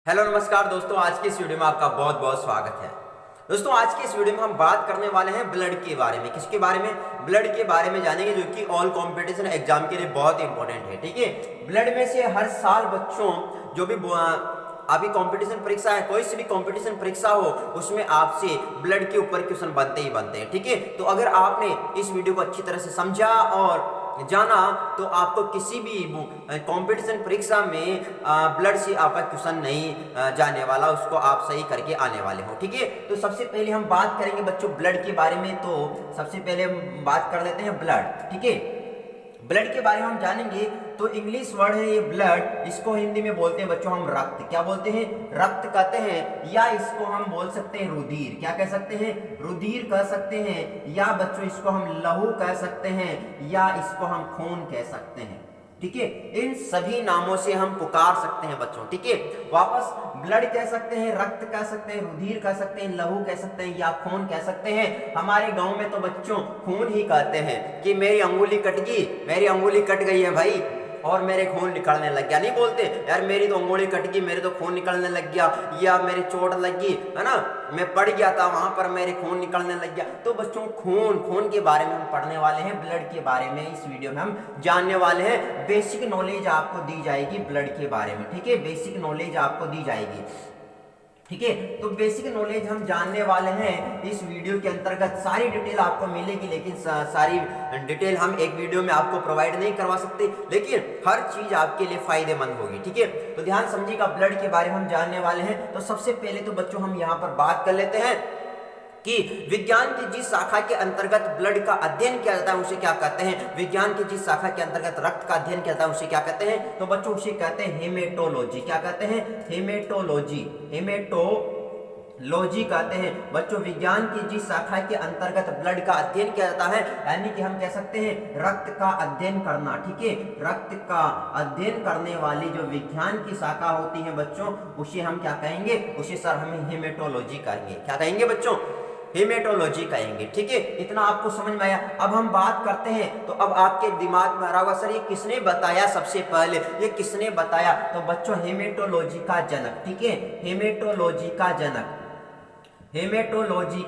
Hello नमस्कार दोस्तों, आज की इस वीडियो में आपका बहुत बहुत स्वागत है। दोस्तों, आज की इस वीडियो में हम बात करने वाले हैं ब्लड के बारे में। किसके बारे में? ब्लड के बारे में जानेंगे, जो कि ऑल कंपटीशन एग्जाम के लिए बहुत इंपॉर्टेंट है। ठीक है, ब्लड में से हर साल बच्चों जो भी अभी कंपटीशन परीक्षा है, कोई सी भी कंपटीशन परीक्षा हो, उसमें आपसे ब्लड के ऊपर क्वेश्चन बनते ही बनते हैं। ठीक है, तो अगर आपने इस वीडियो को अच्छी तरह से समझा और जाना तो आपको किसी भी कंपटीशन परीक्षा में ब्लड से आपका क्वेश्चन नहीं जाने वाला, उसको आप सही करके आने वाले हो। ठीक है, तो सबसे पहले हम बात करेंगे बच्चों ब्लड के बारे में। तो सबसे पहले हम बात कर लेते हैं ब्लड। ठीक है, ब्लड के बारे में हम जानेंगे तो इंग्लिश वर्ड है ये ब्लड, इसको हिंदी में बोलते हैं बच्चों हम रक्त। क्या बोलते हैं? रक्त कहते हैं, या इसको हम बोल सकते हैं रुधिर। क्या कह सकते हैं? रुधिर कह सकते हैं, या बच्चों इसको हम लहू कह सकते हैं, या इसको हम खून कह सकते हैं। ठीक है, इन सभी नामों से हम पुकार सकते हैं बच्चों। ठीक है, वापस ब्लड कह सकते हैं, रक्त कह सकते हैं, रुधिर कह सकते हैं, लहू कह सकते हैं, या खून कह सकते हैं। हमारे गांव में तो बच्चों खून ही कहते हैं कि मेरी अंगुली कट गई, मेरी अंगुली कट गई है भाई और मेरे खून निकलने लग गया। नहीं बोलते यार मेरी तो अंगुली कट गई, मेरे तो खून निकलने लग गया, या मेरी चोट लग गई है ना, मैं पड़ गया था वहां पर मेरे खून निकलने लग गया। तो बच्चों खून के बारे में हम पढ़ने वाले हैं, ब्लड के बारे में इस वीडियो में हम जानने वाले हैं। बेसिक नॉलेज आपको दी जाएगी ब्लड के बारे में। ठीक है, बेसिक नॉलेज आपको दी जाएगी। ठीक है, तो बेसिक नॉलेज हम जानने वाले हैं इस वीडियो के अंतर्गत। सारी डिटेल आपको मिलेगी, लेकिन सारी डिटेल हम एक वीडियो में आपको प्रोवाइड नहीं करवा सकते, लेकिन हर चीज आपके लिए फायदेमंद होगी। ठीक है, तो ध्यान समझिएगा, ब्लड के बारे में हम जानने वाले हैं। तो सबसे पहले तो बच्चों हम यहाँ पर बात कर लेते हैं कि विज्ञान की जिस शाखा के अंतर्गत ब्लड का अध्ययन किया जाता है उसे क्या कहते हैं। विज्ञान की जिस शाखा के अंतर्गत रक्त का अध्ययन किया जाता है उसे क्या कहते हैं? तो बच्चों उसे कहते हैं हेमेटोलॉजी। क्या कहते हैं? हेमेटोलॉजी। हेमेटोलॉजी कहते हैं बच्चों विज्ञान की जिस शाखा के अंतर्गत ब्लड का अध्ययन किया जाता है, यानी कि हम कह सकते हैं रक्त का अध्ययन करना। ठीक है, रक्त का अध्ययन करने वाली जो विज्ञान की शाखा होती है बच्चों, उसे हम क्या कहेंगे? उसे सर हम हेमेटोलॉजी कहेंगे। क्या कहेंगे बच्चों? हेमेटोलॉजी कहेंगे। ठीक है, इतना आपको समझ में आया। अब हम बात करते हैं, तो अब आपके दिमाग में आ रहा होगा सर ये किसने बताया? सबसे पहले ये किसने बताया? तो बच्चों हेमेटोलॉजी का जनक। ठीक है, हेमेटोलॉजी का जनक, हेमेटोलॉजी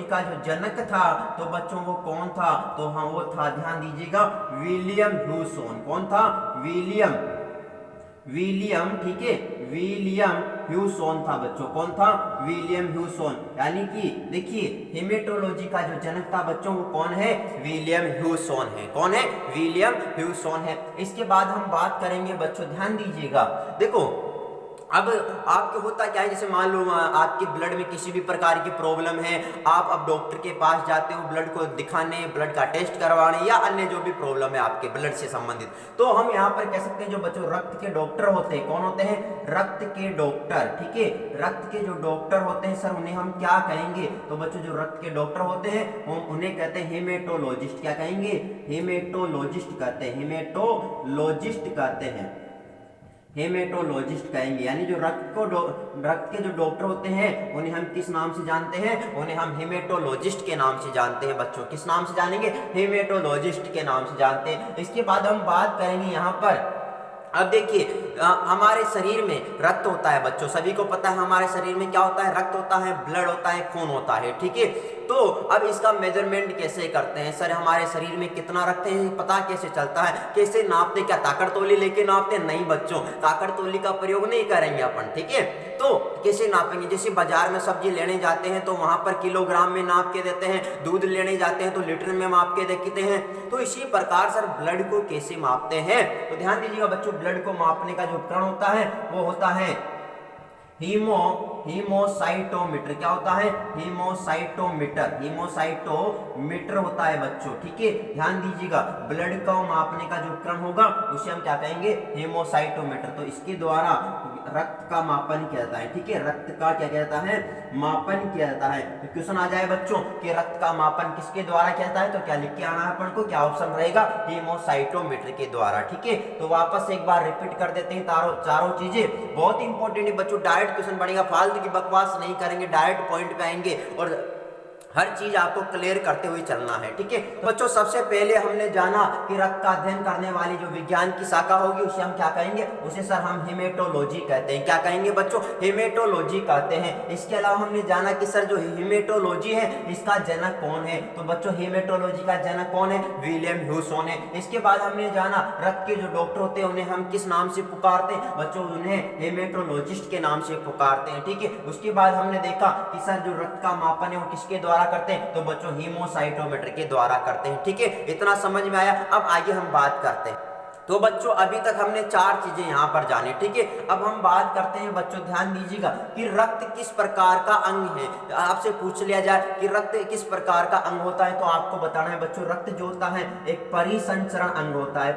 का जो जनक था, तो बच्चों वो कौन था? तो हाँ, वो था, ध्यान दीजिएगा, विलियम ह्यूसोन। कौन था? विलियम। ठीक है, विलियम ह्यूसोन था बच्चों। कौन था? विलियम ह्यूसोन। यानी कि देखिए हेमेटोलॉजी का जो जनक था बच्चों वो कौन है? विलियम ह्यूसोन है। कौन है? विलियम ह्यूसोन है। इसके बाद हम बात करेंगे बच्चों, ध्यान दीजिएगा, देखो अब आपके होता क्या है, जैसे मान लो आपके ब्लड में किसी भी प्रकार की प्रॉब्लम है, आप अब डॉक्टर के पास जाते हो ब्लड को दिखाने, ब्लड का टेस्ट करवाने, या अन्य जो भी प्रॉब्लम है आपके ब्लड से संबंधित, तो हम यहाँ पर कह सकते हैं जो बच्चों रक्त के डॉक्टर होते हैं, कौन होते हैं? रक्त के डॉक्टर। ठीक है, रक्त के जो डॉक्टर होते हैं सर उन्हें हम क्या कहेंगे? तो बच्चों जो रक्त के डॉक्टर होते हैं हम उन्हें कहते हैं हेमेटोलॉजिस्ट। क्या कहेंगे? हेमेटोलॉजिस्ट कहते हैं, हेमेटोलॉजिस्ट कहते हैं, हेमेटोलॉजिस्ट कहेंगे। यानी जो रक्त के जो डॉक्टर होते हैं उन्हें हम किस नाम से जानते हैं? उन्हें हम हेमेटोलॉजिस्ट के नाम से जानते हैं बच्चों। किस नाम से जानेंगे? हेमेटोलॉजिस्ट के नाम से जानते हैं। इसके बाद हम बात करेंगे यहाँ पर, अब देखिए हमारे शरीर में रक्त होता है बच्चों, सभी को पता है हमारे शरीर में क्या होता है? रक्त होता है, ब्लड होता है, खून होता है। ठीक है, तो अब इसका मेजरमेंट कैसे करते हैं सर? हमारे शरीर में कितना रक्त है पता कैसे चलता है? कैसे नापते? क्या ताकत तौली लेके नापते? नहीं बच्चों, ताकत तौली का प्रयोग नहीं करेंगे अपन। ठीक है, तो कैसे नापेंगे? जैसे बाजार में सब्जी लेने जाते हैं तो वहां पर किलोग्राम में नाप के देते हैं, दूध लेने जाते हैं तो लीटर में माप के देते हैं। तो इसी प्रकार सर ब्लड को कैसे मापते हैं? तो ध्यान दीजिएगा बच्चों, ब्लड को मापने का जो उपकरण होता है वो होता है हीमोसाइटोमीटर। क्या होता है? हीमोसाइटोमीटर होता है बच्चों। ठीक है, ध्यान दीजिएगा, ब्लड को मापने का जो उपकरण होगा उसे हम क्या कहेंगे? हीमोसाइटोमीटर। तो इसके द्वारा रक्त का मापन किया जाता है। ठीक है, रक्त का क्या किया जाता है? मापन किया जाता है। तो क्वेश्चन आ जाए बच्चों कि रक्त का मापन किसके द्वारा किया जाता है, तो क्या लिख के आना है अपन को? क्या ऑप्शन रहेगा? हीमोसाइटोमीटर के द्वारा। ठीक है, तो वापस एक बार रिपीट कर देते हैं, चारों चीजें बहुत इंपॉर्टेंट है बच्चों। डायरेक्ट क्वेश्चन बनेगा, फालतू की बकवास नहीं करेंगे, डायरेक्ट पॉइंट पे आएंगे और हर चीज आपको क्लियर करते हुए चलना है, ठीक है। तो बच्चों सबसे पहले हमने जाना कि रक्त का अध्ययन करने वाली जो विज्ञान की शाखा होगी उसे हम क्या कहेंगे, उसे सर हम हेमेटोलॉजी कहते हैं। क्या कहेंगे बच्चों, हेमेटोलॉजी कहते हैं। इसके अलावा हमने जाना कि सर जो हेमेटोलॉजी है इसका जनक कौन है, तो बच्चों हेमेटोलॉजी का जनक कौन है, विलियम ह्यूसोन है। इसके बाद हमने जाना रक्त के जो डॉक्टर होते हैं उन्हें हम किस नाम से पुकारते हैं, बच्चों उन्हें हेमेटोलॉजिस्ट के नाम से पुकारते हैं, ठीक है। उसके बाद हमने देखा कि सर जो रक्त का मापन है वो किसके द्वारा करते हैं, तो बच्चों हीमोसाइटोमीटर के द्वारा करते हैं, ठीक है। इतना समझ में आया। अब आगे हम बात करते हैं। तो बच्चों अभी तक हमने 4 चीजें यहाँ पर जानी, ठीक है। अब हम बात करते हैं बच्चों, ध्यान दीजिएगा कि रक्त किस प्रकार का अंग है। आपसे पूछ लिया जाए कि रक्त किस प्रकार का अंग होता है, तो आपको बताना है बच्चों रक्त जो होता है एक परिसंचरण अंग होता है।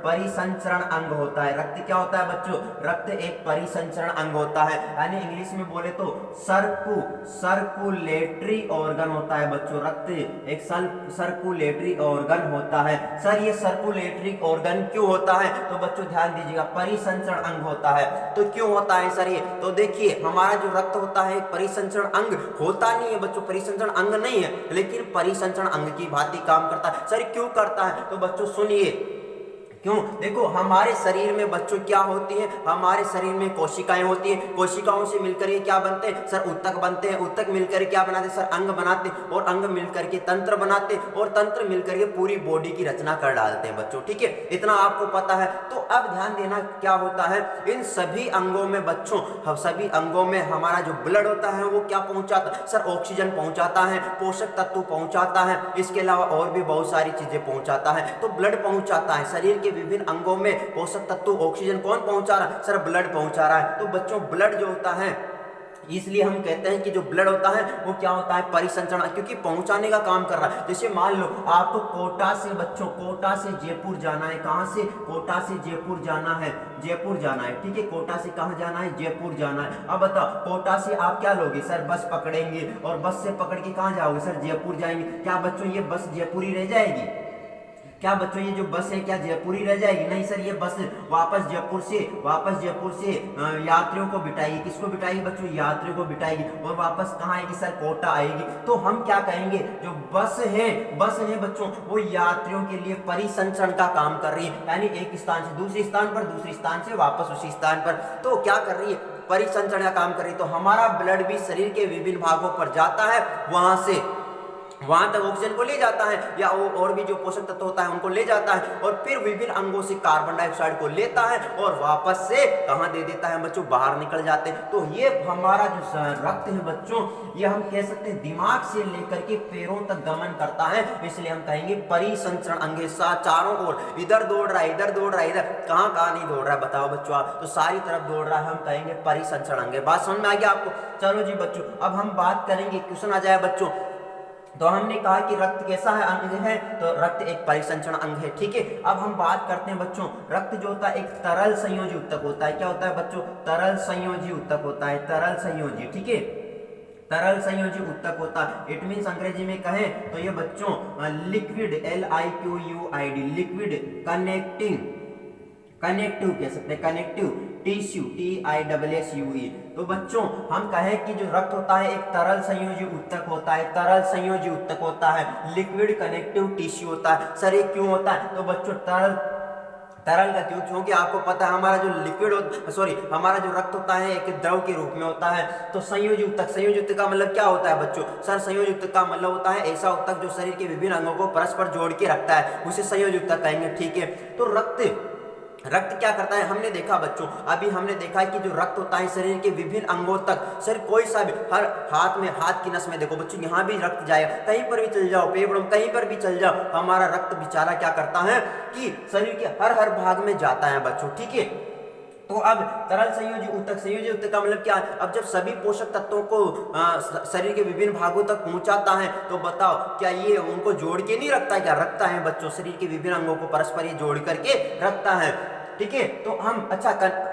परिसंचरण अंग होता है। रक्त क्या होता है बच्चों, रक्त एक परिसंचरण अंग होता है, यानी इंग्लिश में बोले तो सर्कुलेटरी ऑर्गन होता है बच्चों। रक्त एक सर्कुलेटरी ऑर्गन होता है। सर ये सर्कुलेटरी ऑर्गन क्यों होता है, तो बच्चों ध्यान दीजिएगा परिसंचरण अंग होता है। तो क्यों होता है सर ये, तो देखिए हमारा जो रक्त होता है परिसंचरण अंग होता नहीं है बच्चों, परिसंचरण अंग नहीं है, लेकिन परिसंचरण अंग की भांति काम करता है। सर क्यों करता है, तो बच्चों सुनिए क्यों। देखो हमारे शरीर में बच्चों क्या होती है, हमारे शरीर में कोशिकाएं होती हैं। कोशिकाओं से मिलकर ये क्या बनते हैं, सर ऊतक बनते हैं। ऊतक मिलकर क्या बनाते हैं, सर अंग बनाते हैं। और अंग मिलकर के तंत्र बनाते हैं। और तंत्र मिलकर के पूरी बॉडी की रचना कर डालते हैं बच्चों, ठीक है। इतना आपको पता है। तो अब ध्यान देना क्या होता है, इन सभी अंगों में बच्चों, हम सभी अंगों में हमारा जो ब्लड होता है वो क्या पहुंचाता है, सर ऑक्सीजन पहुंचाता है, पोषक तत्व पहुंचाता है, इसके अलावा और भी बहुत सारी चीजें पहुंचाता है। तो ब्लड पहुंचाता है शरीर के विभिन्न अंगों में पोषक तत्व, ऑक्सीजन कौन पहुंचा रहा है, सर ब्लड पहुंचा रहा है। तो बच्चों ब्लड जो होता है, इसलिए हम कहते हैं कि जो ब्लड होता है वो क्या होता है, परिसंचरण, क्योंकि पहुंचाने का काम कर रहा है। जैसे मान लो आपको कोटा से बच्चों, कोटा से जयपुर जाना है। कहां से, कोटा से जयपुर जाना है, जयपुर जाना है, ठीक है। कोटा से कहां जाना है, जयपुर जाना है। अब बताओ कोटा से आप क्या लोगे, सर बस पकड़ेंगे और बस से पकड़ के कहां जाओगे, सर जयपुर जाएंगे। क्या बच्चों ये बस जयपुरी रह जाएगी, क्या बच्चों ये जो बस है क्या जयपुरी रह जाएगी, नहीं सर ये बस वापस जयपुर से यात्रियों को बिठाएगी। किसको बिठाएगी बच्चों, यात्रियों को बिठाएगी। और वापस कहाँ आएगी, सर कोटा आएगी। तो हम क्या कहेंगे, जो बस है बच्चों वो यात्रियों के लिए परिसंचरण का काम कर रही है, यानी एक स्थान से दूसरे स्थान पर, दूसरे स्थान से वापस उसी स्थान पर। तो क्या कर रही है, परिसंचरण का काम कर रही है। तो हमारा ब्लड भी शरीर के विभिन्न भागों पर जाता है, वहां तक ऑक्सीजन को ले जाता है या और भी जो पोषक तत्व होता है उनको ले जाता है, और फिर विभिन्न अंगों से कार्बन डाइऑक्साइड को लेता है और वापस से कहां दे देता है बच्चों, बाहर निकल जाते हैं। तो ये हमारा जो रक्त है बच्चों, ये हम कह सकते हैं दिमाग से लेकर के पैरों तक गमन करता है, इसलिए हम कहेंगे परिसंचरण अंग। चारों ओर इधर दौड़ रहा है, इधर कहां नहीं दौड़ रहा है, बताओ बच्चों आप, तो सारी तरफ दौड़ रहा है, हम कहेंगे परिसंचरण अंग। बात समझ में आ गया आपको। चलो जी बच्चों अब हम बात करेंगे, क्वेश्चन आ जाए बच्चों। तो हमने कहा कि रक्त कैसा है, अंग है, तो रक्त एक परिसंचरण अंग है, ठीक है। अब हम बात करते हैं बच्चों, रक्त जो होता है एक तरल संयोजी ऊतक होता है। क्या होता है बच्चों, तरल संयोजी ऊतक होता है, तरल संयोजी, ठीक है, तरल संयोजी ऊतक होता है। इट मीन्स अंग्रेजी में कहें तो ये बच्चों लिक्विड, LIQUID, लिक्विड कनेक्टिव कह सकते हैं, कनेक्टिव टिश्यू, TISSUE। तो बच्चों हम कहें कि जो रक्त होता है एक तरल संयोजी ऊतक होता है, तरल संयोजी ऊतक होता है, लिक्विड कनेक्टिव टिश्यू होता है। सर ये क्यों होता है, तो बच्चों तरल का क्यों, क्योंकि आपको पता है हमारा जो हमारा जो रक्त होता है एक द्रव के रूप में होता है। तो संयोजी ऊतक का मतलब क्या होता है बच्चों, सर संयोजी ऊतक का मतलब होता है ऐसा ऊतक जो शरीर के विभिन्न अंगों को परस्पर जोड़ के रखता है, उसे संयोजी ऊतक कहेंगे, ठीक है। तो रक्त क्या करता है, हमने देखा बच्चों, अभी हमने देखा है कि जो रक्त होता है शरीर के विभिन्न अंगों तक, सर कोई सा भी, हर हाथ की नस में देखो बच्चों, यहाँ भी रक्त जाएगा, कहीं पर भी चल जाओ, पेड़ में कहीं पर भी चल जाओ, हमारा रक्त बेचारा क्या करता है कि शरीर के हर भाग में जाता है बच्चों, ठीक है। तो अब तरल संयोजी ऊतक का मतलब क्या है, अब जब सभी पोषक तत्वों को शरीर के विभिन्न भागों तक पहुंचाता है, तो बताओ क्या ये उनको जोड़ के नहीं रखता है, क्या रखता है बच्चों, शरीर के विभिन्न अंगों को परस्पर ये जोड़ करके रखता है, ठीक है। तो हम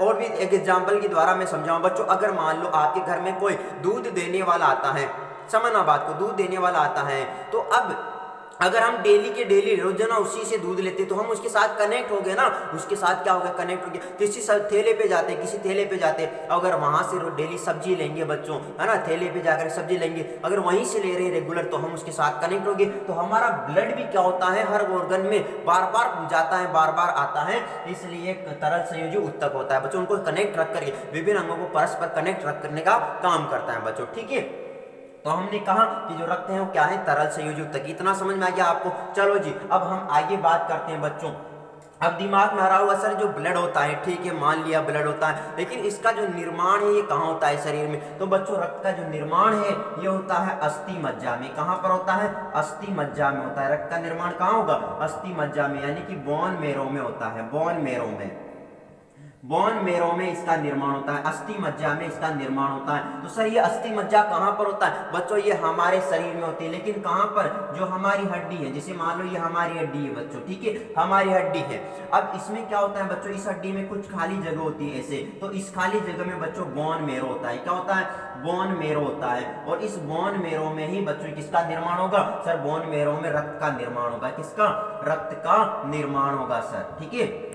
और भी एक एग्जाम्पल के द्वारा मैं समझाऊं बच्चों। अगर मान लो आपके घर में कोई दूध देने वाला आता है, समझना बात को, दूध देने वाला आता है, तो अब अगर हम डेली के डेली रोजाना उसी से दूध लेते तो हम उसके साथ कनेक्ट हो गए ना, उसके साथ क्या हो गया, कनेक्ट हो गया। किसी ठेले पे जाते, किसी ठेले पे जाते, अगर वहां से डेली सब्जी लेंगे बच्चों, है ना, ठेले पे जाकर सब्जी लेंगे, अगर वहीं से ले रहे हैं रेगुलर, तो हम उसके साथ कनेक्ट हो गए। तो हमारा ब्लड भी क्या होता है, हर ऑर्गन में बार बार जाता है, बार बार आता है, इसलिए तरल संयोजी उत्तक होता है बच्चों। उनको कनेक्ट रख करके विभिन्न अंगों को परस्पर कनेक्ट रख करने का काम करता है बच्चों, ठीक है। तो हमने कहा कि जो रक्त है वो क्या है, तरल संयोजी उत्तक। इतना समझ में आ गया आपको। चलो जी, अब हम आगे बात करते हैं बच्चों। अब दिमाग में आ रहा होगा सर जो ब्लड होता है, ठीक है, मान लिया ब्लड होता है, लेकिन इसका जो निर्माण है ये कहाँ होता है शरीर में? तो बच्चों रक्त का जो निर्माण है ये होता है अस्थि मज्जा में। कहाँ पर होता है? अस्थि मज्जा में होता है। रक्त का निर्माण कहाँ होगा? अस्थि मज्जा में, यानी कि बोन मैरो में होता है। बोन मैरो में, बोन मैरो में इसका निर्माण होता है, अस्थि मज्जा में इसका निर्माण होता है। तो सर ये अस्थि मज्जा कहाँ पर होता है बच्चों? ये हमारे शरीर में होती है, लेकिन कहाँ पर? जो हमारी हड्डी है, जैसे मान लो ये हमारी हड्डी है बच्चों, ठीक है, हमारी हड्डी है। अब इसमें क्या होता है बच्चों, इस हड्डी में कुछ खाली जगह होती है ऐसे, तो इस खाली जगह में बच्चों बोन मैरो होता है। क्या होता है? बोन मैरो होता है। और इस बोन मैरो में ही बच्चों किसका निर्माण होगा? सर बोन मैरो में रक्त का निर्माण होगा। किसका? रक्त का निर्माण होगा सर, ठीक है।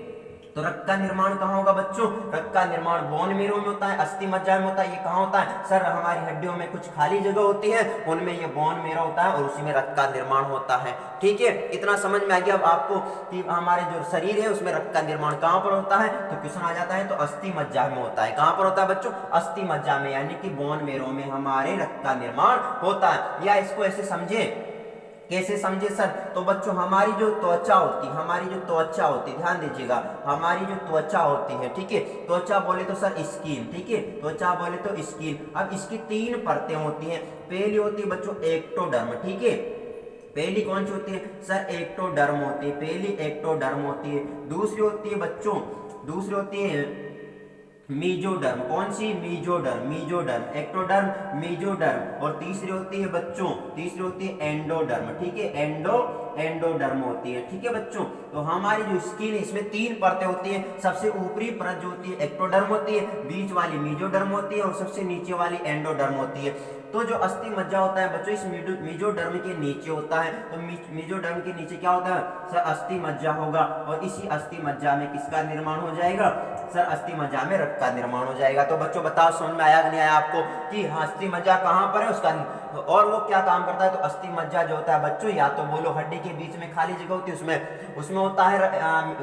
तो रक्त का निर्माण कहाँ होगा बच्चों? रक्त का निर्माण बोन मैरो में होता है, अस्थि मज्जा में होता है। ये कहाँ होता है? सर हमारी हड्डियों में कुछ खाली जगह होती है, उनमें ये बोन मैरो होता है और उसी में रक्त का निर्माण होता है, ठीक है। इतना समझ में आ गया अब आपको कि हमारे जो शरीर है उसमें रक्त का निर्माण कहाँ पर होता है? तो क्वेश्चन आ जाता है तो अस्थि मज्जा में होता है। कहाँ पर होता है बच्चों? अस्थि मज्जा में, यानी कि बोन मैरो में हमारे रक्त का निर्माण होता है। या इसको ऐसे समझे, कैसे समझे सर? तो बच्चों हमारी जो त्वचा होती है, हमारी जो त्वचा होती है, ध्यान दीजिएगा, हमारी जो त्वचा होती है, ठीक है, त्वचा बोले तो सर स्किन, ठीक है, त्वचा बोले तो स्किन। अब इसकी 3 परतें होती हैं। पहली होती है बच्चों एक्टोडर्म, ठीक है, पहली कौन सी होती है सर? एक्टोडर्म होती है, पहली एक्टोडर्म होती है। दूसरी होती है बच्चों, दूसरी होती है मीजोडर्म। कौन सी? Mesoderm, mesoderm, ectoderm, mesoderm. और तीसरी होती है बच्चों, तीसरी होती है एंडोडर्म, ठीक है, एंडोडर्म होती है, ठीक है बच्चों। तो हमारी जो स्किन है इसमें 3 परतें होती है। सबसे ऊपरी परत जो होती है एक्टोडर्म होती है, बीच वाली मीजोडर्म होती है और सबसे नीचे वाली एंडोडर्म होती है। तो जो अस्थि मज्जा होता है बच्चों इस मीजोडर्म के नीचे होता है। तो मीजोडर्म के नीचे क्या होता है सर? अस्थि मज्जा होगा। और इसी अस्थि मज्जा में किसका निर्माण हो जाएगा सर? अस्थि मज्जा में रक्त का निर्माण हो जाएगा। तो बच्चों बताओ समझ में आया कि नहीं आया आपको कि अस्थि मज्जा कहाँ पर है उसका, और वो क्या काम करता है? तो अस्थि मज्जा जो होता है बच्चों, या तो बोलो हड्डी के बीच में खाली जगह होती है उसमें होता है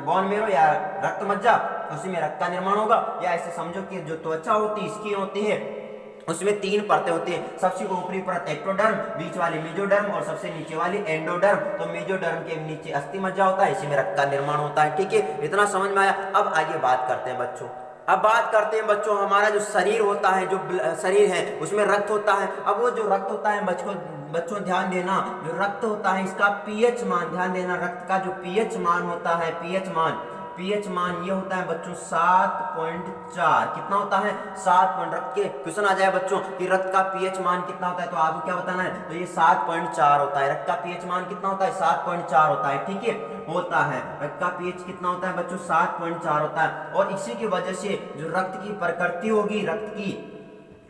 बोन मैरो या रक्त मज्जा, उसी में रक्त का निर्माण होगा। या ऐसे समझो कि जो त्वचा होती है, स्किन होती है, उसमें 3 परतें होती है। सबसे ऊपरी परत एक्टोडर्म, बीच वाली मीजोडर्म और सबसे नीचे वाली एंडोडर्म। तो मीजोडर्म के नीचे अस्थि मज्जा होता है, इसी में रक्त का निर्माण होता है, ठीक है। इतना समझ में आया। अब आगे बात करते हैं बच्चों, अब बात करते हैं बच्चों हमारा जो शरीर होता है, जो शरीर है उसमें रक्त होता है। अब वो जो रक्त होता है बच्चों ध्यान देना, जो रक्त होता है इसका पीएच मान, ध्यान देना, रक्त का जो पीएच मान होता है, पीएच मान ये होता है बच्चों 7.4। कितना होता है? 7 रक्त के क्वेश्चन आ जाए बच्चों कि रक्त का पीएच मान कितना होता है, तो आपको क्या बताना है? तो ये 7.4 होता है। रक्त का पीएच मान कितना होता है? 7.4 होता है, ठीक है, होता है। रक्त का पीएच कितना होता है बच्चों? 7.4 होता है। और इसी की वजह से जो रक्त की प्रकृति होगी,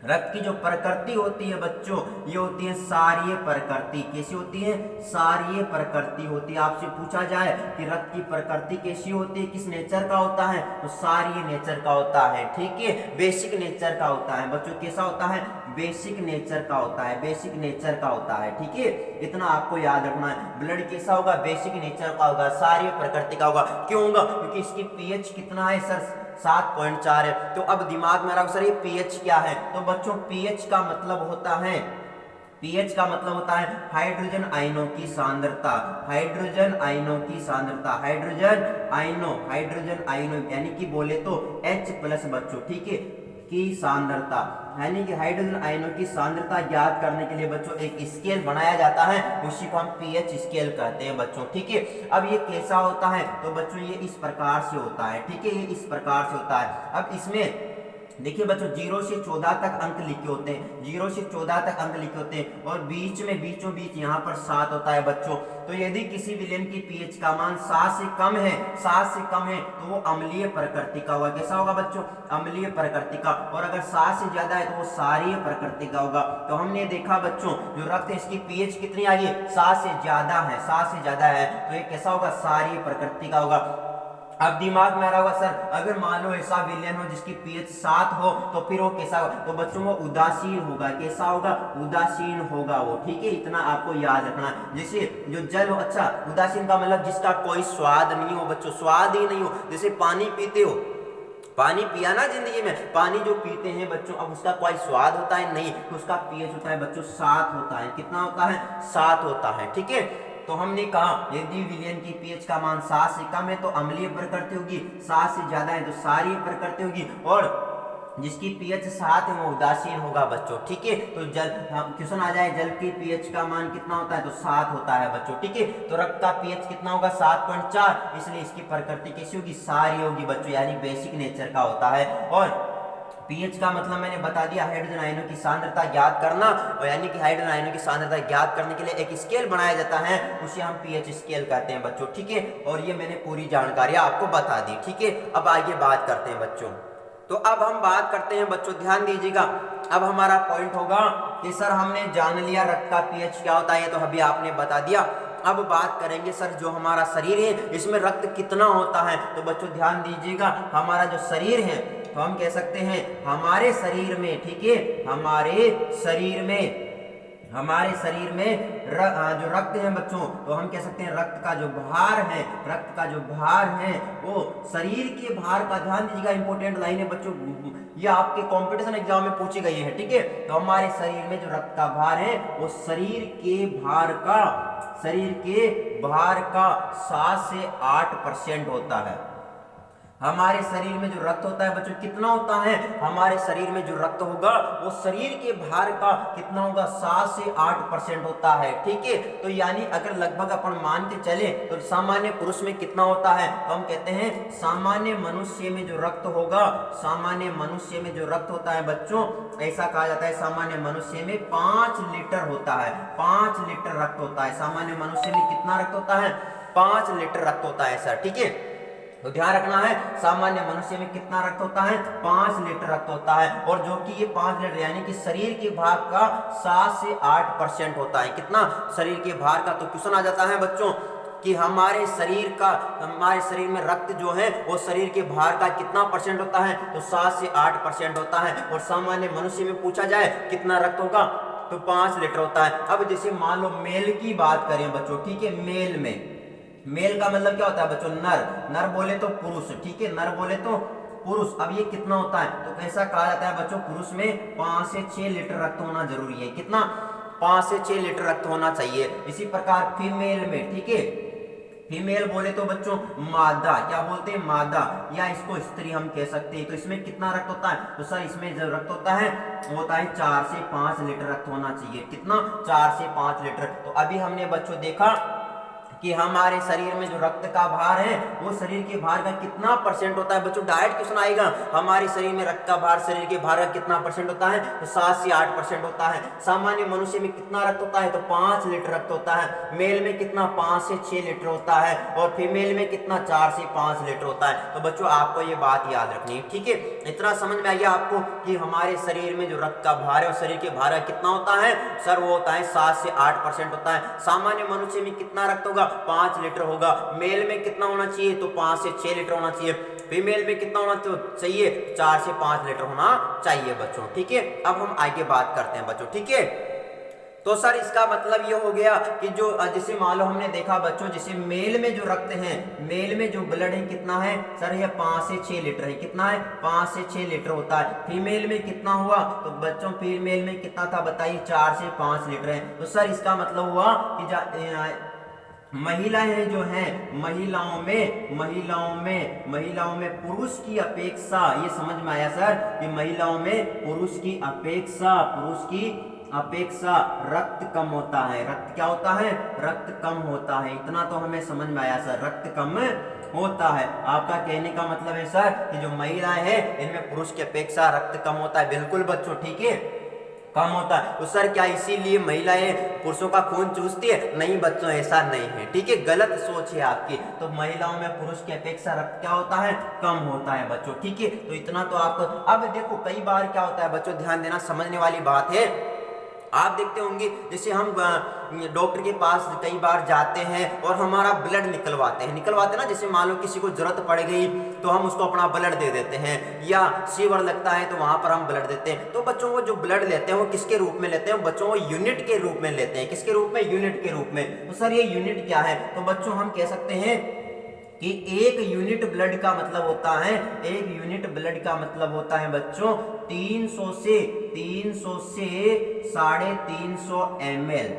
रक्त की जो प्रकृति होती है बच्चों, ये होती है सारीय प्रकृति। कैसी होती है? सारीय प्रकृति होती है। आपसे पूछा जाए कि रक्त की प्रकृति कैसी होती है, किस नेचर का होता है, तो सारीय नेचर का होता है, ठीक है, बेसिक नेचर का होता है बच्चों। कैसा होता है? बेसिक नेचर का होता है, बेसिक नेचर का होता है, ठीक है। इतना आपको याद रखना है। ब्लड कैसा होगा? बेसिक नेचर का होगा, सारीय प्रकृति का होगा। क्यों होगा? क्योंकि इसकी पीएच कितना है सर? 7.4 है। तो अब दिमाग में आ रहा सर ये पीएच क्या है? तो बच्चों पीएच का मतलब होता है, पीएच का मतलब होता है हाइड्रोजन आयनों की सांद्रता, हाइड्रोजन आयनों की सांद्रता, हाइड्रोजन आयनों यानी कि बोले तो H+ बच्चों, ठीक है, की सांद्रता, यानी कि हाइड्रोजन आयनों की सांद्रता ज्ञात करने के लिए बच्चों एक स्केल बनाया जाता है, उसी को हम पीएच स्केल कहते हैं बच्चों, ठीक है। अब ये कैसा होता है? तो बच्चों ये इस प्रकार से होता है, ठीक है, ये इस प्रकार से होता है। अब इसमें देखिए बच्चों 0 से 14 तक अंक लिखे होते हैं, 0 से 14 तक अंक लिखे होते हैं और बीच में बीचों बीच यहाँ पर 7 होता है बच्चों। तो यदि किसी विलेन की पीएच का मान 7 से कम है, 7 से कम है तो वो अम्लीय प्रकृति का होगा। कैसा होगा बच्चों? अम्लीय प्रकृति का। और अगर 7 से ज्यादा है तो वो क्षारीय प्रकृति का होगा। तो हमने देखा बच्चों जो रक्त है इसकी पीएच कितनी आ गई? 7 से ज्यादा है, 7 से ज्यादा है तो ये कैसा होगा? क्षारीय प्रकृति का होगा। अब दिमाग में आ रहा होगा सर अगर मान लो ऐसा विलेन हो जिसकी पीएच 7 हो तो फिर वो कैसा होगा? तो बच्चों वो उदासीन होगा। कैसा होगा? उदासीन होगा वो। ठीक है, इतना आपको याद रखना है। जैसे जो जल हो, अच्छा उदासीन का मतलब जिसका कोई स्वाद नहीं हो बच्चों, स्वाद ही नहीं हो। जैसे पानी पीते हो, पानी पिया ना जिंदगी में, पानी जो पीते हैं बच्चों अब उसका कोई स्वाद होता है नहीं, तो उसका पीएच होता है बच्चों 7 होता है। कितना होता है? 7 होता है। ठीक है, तो हमने कहा यदि विलेन की पीएच का मान 7 से कम है तो अम्लीय प्रकृति होगी, 7 से ज्यादा है तो क्षारीय प्रकृति होगी और जिसकी पीएच 7 है वो उदासीन होगा बच्चों। ठीक है, तो जल क्वेश्चन आ जाए जल की पीएच का मान कितना होता है? तो 7 होता है बच्चों। ठीक है, तो रक्त का पीएच कितना होगा? 7.4, इसलिए इसकी प्रकृति कैसी होगी? क्षारीय होगी बच्चों, यानी बेसिक नेचर का होता है। और पीएच का मतलब मैंने बता दिया हाइड्रोजन आयनों की सांद्रता ज्ञात करना, और यानी कि हाइड्रोजन आयनों की सांद्रता ज्ञात करने के लिए एक स्केल बनाया जाता है, उसे हम पीएच स्केल कहते हैं बच्चों। ठीक है, और ये मैंने पूरी जानकारी आपको बता दी। ठीक है, अब आगे बात करते हैं बच्चों। तो अब हम बात करते हैं बच्चों, ध्यान दीजिएगा। अब हमारा पॉइंट होगा कि सर हमने जान लिया रक्त का पीएच क्या होता है, तो अभी आपने बता दिया। अब बात करेंगे सर जो हमारा शरीर है इसमें रक्त कितना होता है। तो बच्चों ध्यान दीजिएगा, हमारा जो शरीर है तो हम कह सकते हैं हमारे शरीर में, ठीक है, हमारे शरीर में जो रक्त है बच्चों, तो हम कह सकते हैं रक्त का जो भार है, रक्त का जो भार है वो शरीर के भार का, ध्यान दीजिएगा इंपॉर्टेंट लाइन है बच्चों, ये आपके कंपटीशन एग्जाम में पूछी गई है। ठीक है, तो हमारे शरीर में जो रक्त का भार है वो शरीर के भार का 7 से 8% होता है। हमारे शरीर में जो रक्त होता है बच्चों कितना होता है? हमारे शरीर में जो रक्त होगा वो शरीर के भार का कितना होगा? 7 से 8% होता है। ठीक है, तो यानी अगर लगभग अपन मान के चले तो सामान्य पुरुष में कितना होता है? तो हम कहते हैं सामान्य मनुष्य में जो रक्त होगा, सामान्य मनुष्य में जो रक्त होता है बच्चों, ऐसा कहा जाता है सामान्य मनुष्य में 5 लीटर होता है। 5 लीटर रक्त होता है सामान्य मनुष्य में। कितना रक्त होता है? 5 लीटर रक्त होता है सर। ठीक है, तो ध्यान रखना है सामान्य मनुष्य में कितना रक्त होता है? 5 लीटर रक्त होता है, और जो कि ये 5 लीटर यानी कि शरीर के भार का 7 से 8% होता है। कितना? शरीर के भार का। तो क्वेश्चन आ जाता है बच्चों कि हमारे शरीर में रक्त जो है वो शरीर के भार का कितना परसेंट होता है? तो 7 से 8% होता है। और सामान्य मनुष्य में पूछा जाए कितना रक्त होगा तो 5 लीटर होता है। अब जैसे मान लो मेल की बात करें बच्चों, ठीक है, मेल का मतलब क्या होता है बच्चों? नर बोले तो पुरुष। ठीक है, नर बोले तो पुरुष। अब ये कितना होता है? तो कैसा कहा जाता है बच्चों, पुरुष में 5 से 6 लीटर रक्त होना जरूरी है। कितना? 5 से 6 लीटर रक्त होना चाहिए। इसी प्रकार फीमेल में, ठीक है, फीमेल बोले तो बच्चों मादा, क्या बोलते हैं? मादा, या इसको स्त्री हम कह सकते हैं। तो इसमें कितना रक्त होता है? तो सर इसमें जो रक्त होता है वो होता है 4 से 5 लीटर रक्त होना चाहिए। कितना? 4 से 5 लीटर। तो अभी हमने बच्चों देखा कि हमारे शरीर में जो रक्त का भार है वो शरीर के भार का कितना परसेंट होता है बच्चों। डायरेक्ट क्वेश्चन आएगा हमारे शरीर में रक्त का भार शरीर के भार का कितना परसेंट होता है? तो 7 से 8% होता है। सामान्य मनुष्य में कितना रक्त होता है? तो 5 लीटर रक्त होता है। मेल में कितना? 5 से 6 लीटर होता है। और फीमेल में कितना? 4 से 5 लीटर होता है। तो बच्चों आपको ये बात याद रखनी है। ठीक है, इतना समझ में आ गया आपको कि हमारे शरीर में जो रक्त का भार है और शरीर के भार का कितना होता है? सर वो होता है 7 से 8% होता है। सामान्य मनुष्य में कितना रक्त होगा? 5 लीटर होगा। मेल में कितना होना चाहिए? तो 5 से 6 लीटर होना चाहिए। फीमेल में कितना होना चाहिए? 4 से 5 लीटर होना चाहिए बच्चों। ठीक है, अब हम आगे बात करते हैं बच्चों। ठीक है, तो सर इसका मतलब ये हो गया कि जो जैसे मान लो हमने देखा बच्चों, जैसे मेल में जो रक्त है, मेल में जो ब्लड है कितना है? सर ये 5 से 6 लीटर है। कितना है? 5 से 6 लीटर होता है। फीमेल में कितना हुआ? तो बच्चों फीमेल में कितना था बताइए? 4 से 5 लीटर है। तो सर इसका मतलब हुआ कि महिलाएं जो हैं, महिलाओं में पुरुष की अपेक्षा, ये समझ में आया सर कि महिलाओं में पुरुष की अपेक्षा रक्त कम होता है। रक्त क्या होता है? रक्त कम होता है। इतना तो हमें समझ में आया सर, रक्त कम होता है। आपका कहने का मतलब है सर कि जो महिलाएं हैं इनमें पुरुष की अपेक्षा रक्त कम होता है। बिल्कुल बच्चों, ठीक है, कम होता है। तो सर क्या इसीलिए महिलाएं पुरुषों का खून चूसती है? नहीं बच्चों, ऐसा नहीं है, ठीक है, गलत सोच है आपकी। तो महिलाओं में पुरुष की अपेक्षा रक्त क्या होता है? कम होता है बच्चों, ठीक है। तो इतना तो आपको, अब देखो कई बार क्या होता है बच्चों, ध्यान देना, समझने वाली बात है। आप देखते होंगे जैसे हम डॉक्टर के पास कई बार जाते हैं और हमारा ब्लड निकलवाते ना, जैसे मान लो किसी को जरूरत पड़ गई तो हम उसको अपना ब्लड दे देते हैं, या फीवर लगता है तो वहां पर हम ब्लड देते हैं। तो बच्चों वो जो ब्लड लेते हैं वो किसके रूप में लेते हैं बच्चों? वो यूनिट के रूप में लेते हैं। किसके रूप में? यूनिट के रूप में। तो सर ये यूनिट क्या है? तो बच्चों हम कह सकते हैं कि एक यूनिट ब्लड का मतलब होता है, एक यूनिट ब्लड का मतलब होता है बच्चों 300 से 350 ml।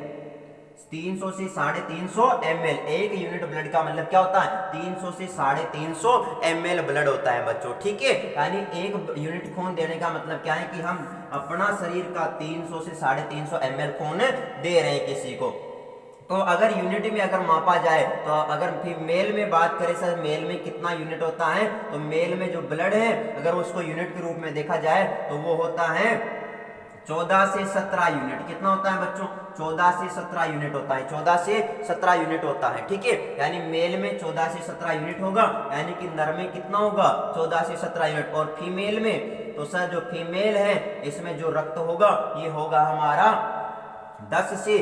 300 से 350 ml एक यूनिट ब्लड का मतलब क्या होता है? 300 से 350 ml ब्लड होता है बच्चों, ठीक है। यानी एक यूनिट खून देने का मतलब क्या है कि हम अपना शरीर का 300 से 350 ml खून दे रहे हैं किसी को। तो अगर यूनिट में अगर मापा जाए तो अगर फिर मेल में बात करें सर, मेल में कितना यूनिट होता है? तो मेल में जो ब्लड है अगर उसको यूनिट के रूप में देखा जाए तो वो होता है 14 से 17 यूनिट। कितना होता है बच्चों? 14 से 17 यूनिट होता है। 14 से 17 यूनिट होता है, ठीक है। यानी मेल में 14 से 17 यूनिट होगा, यानी कि नर में कितना होगा? 14 से 17 यूनिट। और फीमेल में तो सर जो फीमेल है इसमें जो रक्त होगा ये होगा हमारा 10 से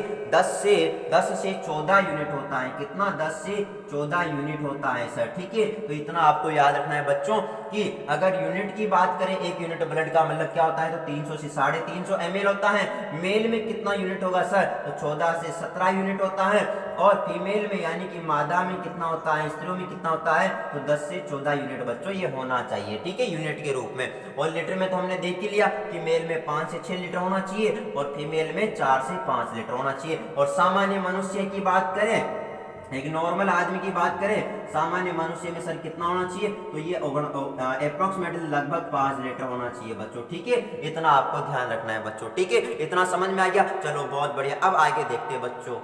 14 यूनिट होता है। कितना? 10 से 14 यूनिट होता है सर, ठीक है। तो इतना आपको याद रखना है बच्चों कि अगर यूनिट की बात करें, एक यूनिट ब्लड का मतलब क्या होता है? तो 300 से 350 ml होता है। मेल में कितना यूनिट होगा सर? तो 14 से 17 यूनिट होता है। और फीमेल में यानी कि मादा में कितना होता है, स्त्रियों में कितना होता है? तो 10 से 14 यूनिट बच्चों ये होना चाहिए, ठीक है, यूनिट के रूप में। और लीटर में तो हमने देख ही लिया कि मेल में 5 से 6 लीटर होना चाहिए और फीमेल में 4 से 5 लीटर होना चाहिए। और सामान्य मनुष्य की बात करें, एक नॉर्मल आदमी की बात करें, सामान्य मनुष्य में सर कितना होना चाहिए? तो ये अप्रोक्सीमेटली लगभग 5 लीटर होना चाहिए बच्चों, ठीक है। इतना आपको ध्यान रखना है बच्चों, ठीक है। इतना समझ में आ गया? चलो बहुत बढ़िया। अब आगे देखते हैं बच्चों।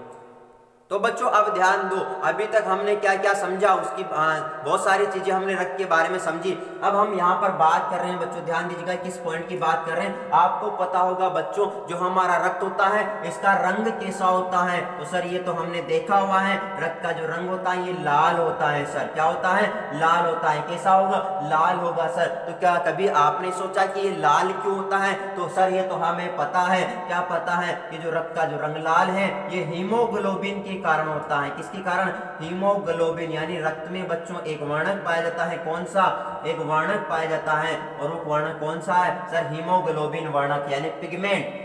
तो बच्चों अब ध्यान दो, अभी तक हमने क्या क्या समझा, उसकी बहुत सारी चीजें हमने रक्त के बारे में समझी। अब हम यहाँ पर बात कर रहे हैं बच्चों, ध्यान दीजिएगा किस पॉइंट की बात कर रहे हैं। आपको पता होगा बच्चों जो हमारा रक्त होता है इसका रंग कैसा होता है? तो सर ये तो हमने देखा हुआ है, रक्त का जो रंग होता है ये लाल होता है सर। क्या होता है? लाल होता है। कैसा होगा? लाल होगा सर। तो क्या कभी आपने सोचा कि ये लाल क्यों होता है? तो सर ये तो हमें पता है। क्या पता है? कि जो रक्त का जो रंग लाल है ये हीमोग्लोबिन के कारण होता है। किसके कारण? हीमोग्लोबिन। यानी रक्त में बच्चों एक वर्णक पाया जाता है। कौन सा? एक वर्णक पाया जाता है। और वो वर्णक कौन सा है सर? हीमोग्लोबिन वर्णक यानी पिगमेंट।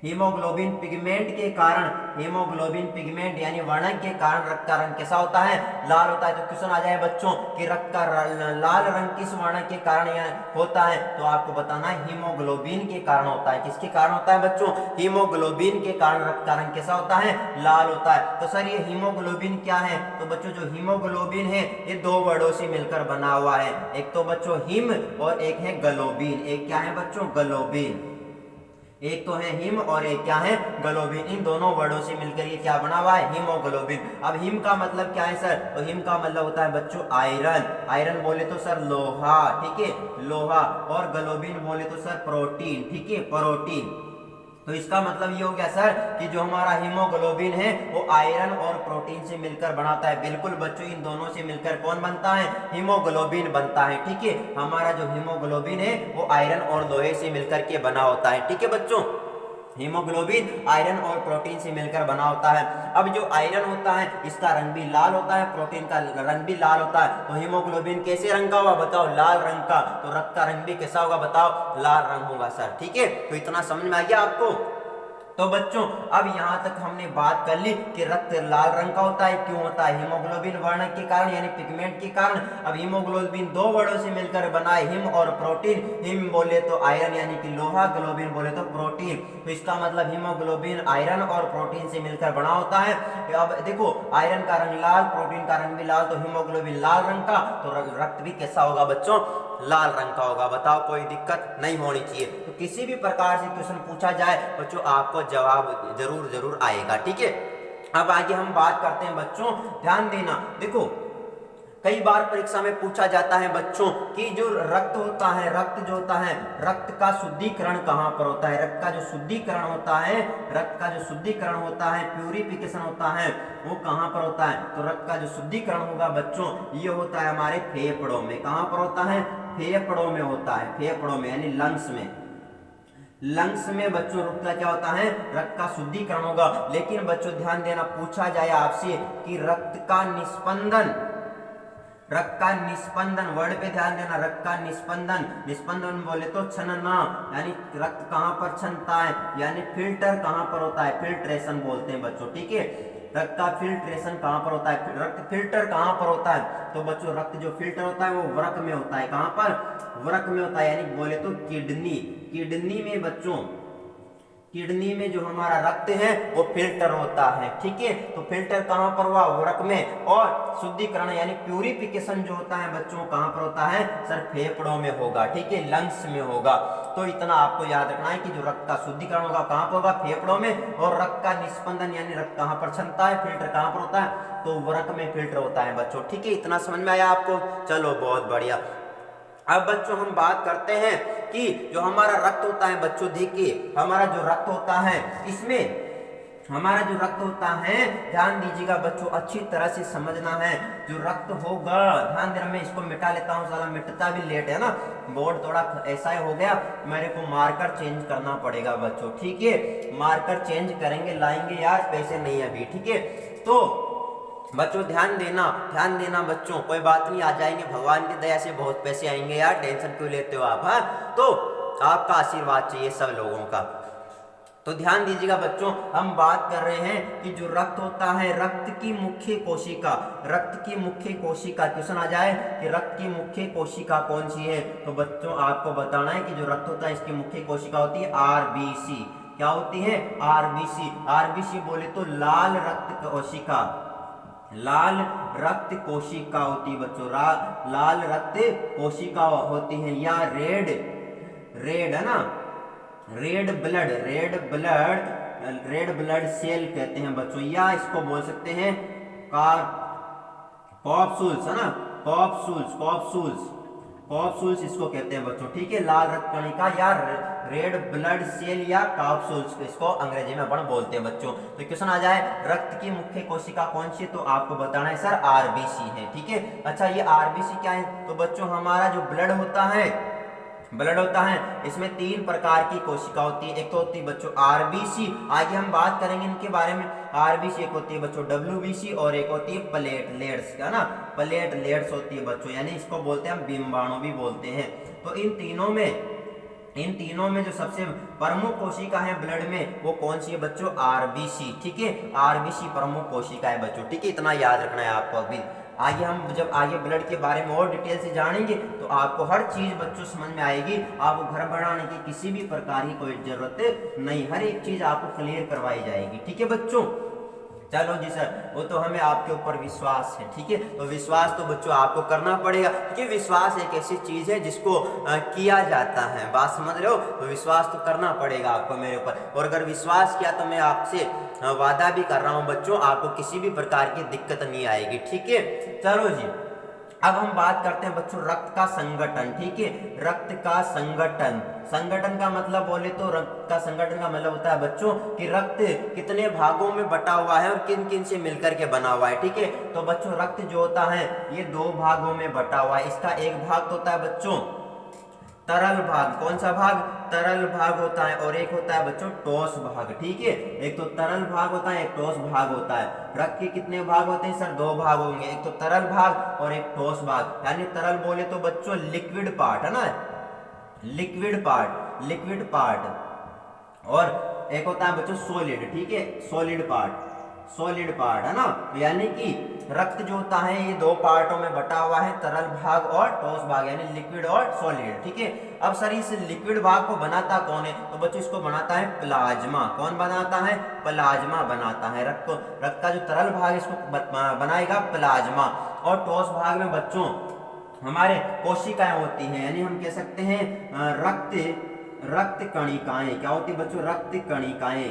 हीमोग्लोबिन पिगमेंट के कारण, हीमोग्लोबिन पिगमेंट यानी वर्णक के कारण रक्त का रंग कैसा होता है? लाल होता है। तो क्वेश्चन आ जाए बच्चों कि रक्त का लाल रंग किस वर्णक के कारण होता है? तो आपको बताना है हीमोग्लोबिन के कारण होता है। किसके कारण होता है बच्चों? हीमोग्लोबिन के कारण रक्त का रंग कैसा होता है? लाल होता है। तो सर ये हीमोग्लोबिन क्या है? तो बच्चों जो हीमोग्लोबिन है ये 2 वर्डों से मिलकर बना हुआ है। एक तो बच्चों हिम और एक है ग्लोबिन। एक क्या है बच्चों? ग्लोबिन। एक तो है हिम और एक क्या है? ग्लोबिन। इन दोनों वर्डों से मिलकर ये क्या बना हुआ है? हीमोग्लोबिन। अब हिम का मतलब क्या है सर? तो हिम का मतलब होता है बच्चों आयरन। आयरन बोले तो सर लोहा, ठीक है, लोहा। और ग्लोबिन बोले तो सर प्रोटीन, ठीक है, प्रोटीन। तो इसका मतलब ये हो गया सर कि जो हमारा हीमोग्लोबिन है वो आयरन और प्रोटीन से मिलकर बनाता है। बिल्कुल बच्चों, इन दोनों से मिलकर कौन बनता है? हीमोग्लोबिन बनता है, ठीक है। हमारा जो हीमोग्लोबिन है वो आयरन और लोहे से मिलकर के बना होता है, ठीक है बच्चों। हीमोग्लोबिन आयरन और प्रोटीन से मिलकर बना होता है। अब जो आयरन होता है इसका रंग भी लाल होता है, प्रोटीन का रंग भी लाल होता है। तो हीमोग्लोबिन कैसे रंग का होगा बताओ? लाल रंग का। तो रक्त का रंग भी कैसा होगा बताओ? लाल रंग होगा सर, ठीक है। तो इतना समझ में आ गया आपको? तो बच्चों अब यहाँ तक हमने बात कर ली कि रक्त लाल रंग का होता है। क्यों होता है? हीमोग्लोबिन वर्णक के कारण यानी पिगमेंट के कारण। अब हीमोग्लोबिन 2 वर्डों से मिलकर बना है, हिम और प्रोटीन। हिम बोले तो आयरन यानी कि लोहा, ग्लोबिन बोले तो प्रोटीन। तो इसका मतलब हीमोग्लोबिन आयरन और प्रोटीन से मिलकर बना होता है। अब देखो आयरन का रंग लाल, प्रोटीन का रंग भी लाल, तो हीमोग्लोबिन लाल रंग का, तो रक्त भी कैसा होगा बच्चों? लाल रंग का होगा। बताओ, कोई दिक्कत नहीं होनी चाहिए। तो किसी भी प्रकार से क्वेश्चन पूछा जाए बच्चों आपको जवाब जरूर जरूर आएगा, ठीक है। अब आगे हम बात करते हैं बच्चों, ध्यान देना। देखो कई बार परीक्षा में पूछा जाता है बच्चों कि जो रक्त होता है, रक्त जो होता है, रक्त का शुद्धिकरण कहाँ पर होता है, रक्त का जो शुद्धिकरण होता है, रक्त का जो शुद्धिकरण होता है, प्यूरिफिकेशन होता है, वो कहाँ पर होता है। तो रक्त का जो शुद्धिकरण होगा बच्चों ये होता है हमारे फेफड़ों में। कहाँ पर होता है, फेफड़ों में होता है, फेफड़ों में यानी लंग्स में। लंग्स में बच्चों रक्त का क्या होता है, रक्त का शुद्धिकरण होगा। लेकिन बच्चों ध्यान देना, पूछा जाए आपसे कि रक्त का निस्पंदन, रक्त का निस्पंदन, वर्ड पे ध्यान देना, रक्त का निस्पंदन, निस्पंदन बोले तो छनना, यानी रक्त कहाँ पर छनता है, यानी फिल्टर कहाँ पर होता है, फिल्ट्रेशन बोलते हैं बच्चों, ठीक है। रक्त का फिल्ट्रेशन कहाँ पर होता है, रक्त फिल्टर कहाँ पर होता है। तो बच्चों रक्त जो फिल्टर होता है वो वृक्क में होता है। कहाँ पर, वृक्क में होता है, यानी बोले तो किडनी, किडनी में बच्चों, किडनी में जो हमारा रक्त है वो फिल्टर होता है, ठीक है। तो फिल्टर कहाँ पर हुआ, वृक्क में। और शुद्धिकरण यानी प्यूरिफिकेशन जो होता है बच्चों कहाँ पर होता है, सर फेफड़ों में होगा, ठीक है, लंग्स में होगा। तो इतना आपको याद रखना है कि जो रक्त का शुद्धिकरण होगा कहाँ पर होगा, फेफड़ों में। और रक्त का निस्पंदन यानी रक्त कहाँ पर छनता है, फिल्टर कहाँ पर होता है, तो वृक्क में फिल्टर होता है बच्चों, ठीक है। इतना समझ में आया आपको, चलो बहुत बढ़िया। अब बच्चों हम बात करते हैं कि जो हमारा रक्त होता है बच्चों, देखिए हमारा जो रक्त होता है इसमें, हमारा जो रक्त होता है, ध्यान दीजिएगा बच्चों, अच्छी तरह से समझना है। जो रक्त होगा, ध्यान देना, मैं इसको मिटा लेता हूँ, साला मिटता भी लेट है ना, बोर्ड थोड़ा ऐसा ही हो गया, मेरे को मार्कर चेंज करना पड़ेगा बच्चों, ठीक है। मार्कर चेंज करेंगे, लाएंगे यार, पैसे नहीं अभी, ठीक है। तो बच्चों ध्यान देना बच्चों, कोई बात नहीं, आ जाएंगे, भगवान की दया से बहुत पैसे आएंगे यार, टेंशन क्यों लेते हो आप। हाँ, तो आपका आशीर्वाद चाहिए सब लोगों का। तो ध्यान दीजिएगा बच्चों, हम बात कर रहे हैं कि जो रक्त होता है, रक्त की मुख्य कोशिका, रक्त की मुख्य कोशिका, क्वेश्चन आ जाए कि रक्त की मुख्य कोशिका कौन सी है, तो बच्चों आपको बताना है कि जो रक्त होता है इसकी मुख्य कोशिका होती है आरबीसी। क्या होती है, आरबीसी। आरबीसी बोले तो लाल रक्त कोशिका, लाल रक्त कोशिका होती है बच्चों, लाल रक्त कोशिका होती है, या रेड, रेड है ना, red blood, red blood cell कहते हैं बच्चों, या इसको बोल सकते हैं कॉप्सूल्स, है ना, कॉप्सूल्स इसको कहते हैं बच्चों, ठीक है। लाल रक्त कणिका या रेड ब्लड सेल या कॉप्सूल्स, इसको अंग्रेजी में अपन बोलते हैं बच्चों। तो क्वेश्चन आ जाए रक्त की मुख्य कोशिका कौन सी, तो आपको बताना है सर आरबीसी है, ठीक है। अच्छा ये आरबीसी क्या है, तो बच्चों हमारा जो ब्लड होता है, ब्लड होता है, इसमें 3 प्रकार की कोशिका होती है। एक तो होती है बच्चों आरबीसी, आगे हम बात करेंगे इनके बारे में। आरबीसी एक होती है बच्चों डब्ल्यूबीसी, और एक होती है प्लेटलेट्स, है ना, प्लेटलेट्स होती है बच्चों, यानी इसको बोलते हैं हम बिंबाणु भी बोलते हैं। तो इन तीनों में जो सबसे प्रमुख कोशिका है ब्लड में वो कौन सी है बच्चों, आरबीसी, ठीक है। आरबीसी प्रमुख कोशिका है बच्चों, ठीक है, इतना याद रखना है आपको। अभी आगे हम जब आगे ब्लड के बारे में और डिटेल से जानेंगे तो आपको हर चीज बच्चों समझ में आएगी। आपको घर बनाने की किसी भी प्रकार की कोई जरूरत नहीं, हर एक चीज आपको क्लियर करवाई जाएगी, ठीक है बच्चों। चलो जी सर, वो तो हमें आपके ऊपर विश्वास है, ठीक है। तो विश्वास तो बच्चों आपको करना पड़ेगा, क्योंकि विश्वास एक ऐसी चीज है जिसको किया जाता है, बात समझ रहे हो। तो विश्वास तो करना पड़ेगा आपको मेरे ऊपर, और अगर विश्वास किया तो मैं आपसे वादा भी कर रहा हूं बच्चों, आपको किसी भी प्रकार की दिक्कत नहीं आएगी, ठीक है। चलो जी, अब हम बात करते हैं बच्चों रक्त का संगठन, ठीक है। रक्त का संगठन, संगठन का मतलब बोले तो रक्त का संगठन का मतलब होता है बच्चों कि रक्त कितने भागों में बटा हुआ है और किन किन से मिलकर के बना हुआ है, ठीक है। तो बच्चों रक्त जो होता है ये 2 भागों में बटा हुआ है। इसका एक भाग तो होता है बच्चों तरल भाग, कौन सा भाग, तरल भाग होता है, और एक होता है बच्चों ठोस भाग, ठीक है। एक तो तरल भाग होता है, एक ठोस भाग होता है। रक्त के कितने भाग होते हैं सर, 2 भाग होंगे, एक तो तरल भाग और एक ठोस भाग। यानी तरल बोले तो बच्चों लिक्विड पार्ट, है ना, लिक्विड पार्ट, और एक होता है बच्चों सॉलिड, ठीक है, सॉलिड पार्ट, है ना। यानी कि रक्त जो होता है ये 2 पार्टों में बटा हुआ है, तरल भाग और ठोस भाग, यानी लिक्विड और सॉलिड, ठीक है। अब सर इस लिक्विड भाग को बनाता कौन है, तो बच्चों इसको बनाता है प्लाज्मा। कौन बनाता है, प्लाज्मा बनाता है। रक्त का जो तरल भाग इसको बनाएगा प्लाज्मा, और ठोस भाग में बच्चों हमारे कोशिकाएं होती हैं, यानी हम कह सकते हैं रक्त कणिकाएं। क्या होती है बच्चों? रक्त कणिकाएं।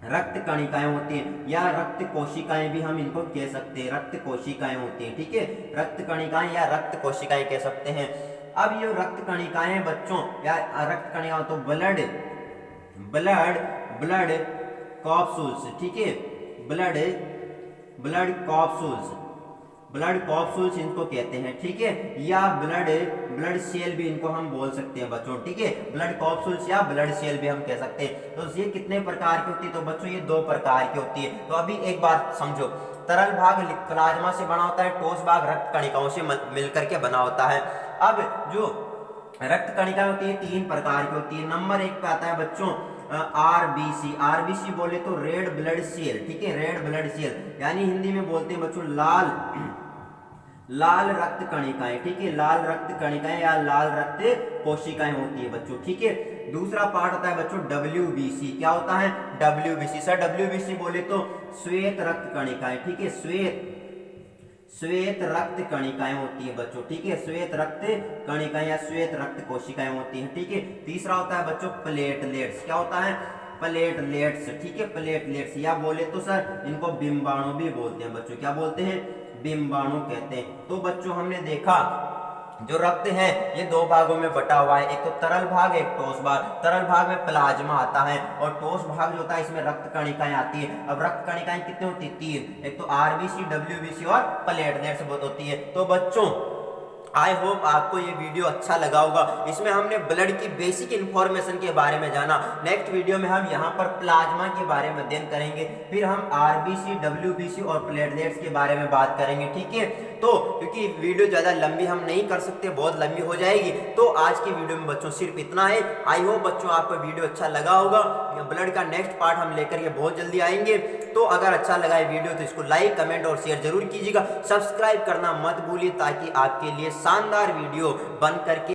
रक्त कणिकाएं होती हैं या रक्त कोशिकाएं भी हम इनको कह सकते हैं, रक्त कोशिकाएं होती हैं, ठीक है। रक्त कणिकाएं या रक्त कोशिकाएं कह सकते हैं। अब ये रक्त कणिकाएं बच्चों या रक्त कणिकाएं तो ब्लड ब्लड ब्लड कॉप्सूल्स, ठीक है, ब्लड ब्लड कॉप्सूल्स, ब्लड कॉप्सूल्स इनको कहते हैं, ठीक है, या ब्लड सेल भी इनको हम बोल सकते हैं बच्चों, ठीक है। ब्लड कॉप्सूल्स या ब्लड सेल भी हम कह सकते हैं। तो ये कितने प्रकार की होती है? तो बच्चों ये 2 प्रकार की होती है। तो अभी एक बार समझो, तरल भाग प्लाज्मा से बना होता है, ठोस भाग रक्त कणिकाओं से मिलकर के बना होता है। अब जो रक्त कणिकाएं होती है 3 प्रकार की होती है। नंबर 1 पे आता है बच्चों आरबीसी। आरबीसी बोले तो रेड ब्लड सेल, ठीक है, रेड ब्लड सेल, यानी हिंदी में बोलते हैं बच्चों लाल रक्त कणिकाएं, ठीक है, लाल रक्त कणिकाएं या लाल रक्त कोशिकाएं होती है बच्चों, ठीक है। दूसरा पार्ट होता है बच्चों डब्ल्यूबीसी। क्या होता है? डब्ल्यूबीसी। सर डब्ल्यूबीसी बोले तो श्वेत रक्त कणिकाएं, ठीक है, श्वेत रक्त कणिकाएं होती है बच्चों, ठीक है, श्वेत रक्त कणिकाएं या श्वेत रक्त कोशिकाएं होती हैं, ठीक है। तीसरा होता है बच्चों प्लेटलेट्स। क्या होता है? प्लेटलेट्स, ठीक है, प्लेटलेट्स, या बोले तो सर इनको बिंबाणु भी बोलते हैं बच्चों। क्या बोलते हैं? बिंबाणु कहते हैं। तो बच्चों हमने देखा जो रक्त है ये 2 भागों में बटा हुआ है, एक तो तरल भाग, एक ठोस भाग। तरल भाग में प्लाज्मा आता है और ठोस भाग जो होता है इसमें रक्त कणिकाएं आती है। अब रक्त कणिकाएं कितनी होती है? 3, एक तो आरबीसी, डब्ल्यूबीसी और प्लेटलेट्स होती है। तो बच्चों आई होप आपको ये वीडियो अच्छा लगा होगा। इसमें हमने ब्लड की बेसिक इंफॉर्मेशन के बारे में जाना। नेक्स्ट वीडियो में हम यहाँ पर प्लाज्मा के बारे में अध्ययन करेंगे, फिर हम आरबीसी, डब्ल्यूबीसी और प्लेटलेट्स के बारे में बात करेंगे, ठीक है। तो क्योंकि वीडियो ज़्यादा लंबी हम नहीं कर सकते, बहुत लंबी हो जाएगी, तो आज की वीडियो में बच्चों सिर्फ इतना है। आई होप बच्चों आपको वीडियो अच्छा लगा होगा। ब्लड का नेक्स्ट पार्ट हम लेकर के बहुत जल्दी आएंगे। तो अगर अच्छा लगा है वीडियो तो इसको लाइक, कमेंट और शेयर जरूर कीजिएगा। सब्सक्राइब करना मत भूलिए ताकि आपके लिए शानदार वीडियो बन करके